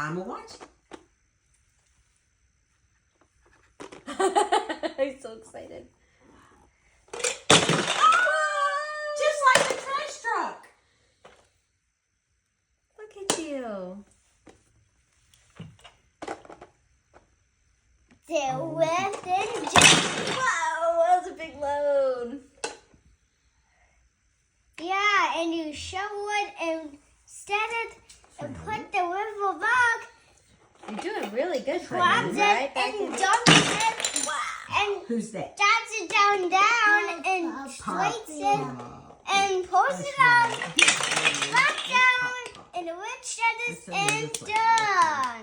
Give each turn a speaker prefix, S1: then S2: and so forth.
S1: I'm a watch.
S2: I'm so excited.
S1: Just like the trash truck.
S2: Look at you.
S3: There was just
S2: Wow, that was a big load.
S3: yeah, and you shovel it and set it and put the river back.
S2: You're doing really good,
S3: Grabs
S2: Brittany.
S3: it
S2: Right back
S3: and
S2: in.
S3: dumps it. And
S1: Who's that?
S3: stabs it down and slates it and pulls it out back down and the wood shed is and done.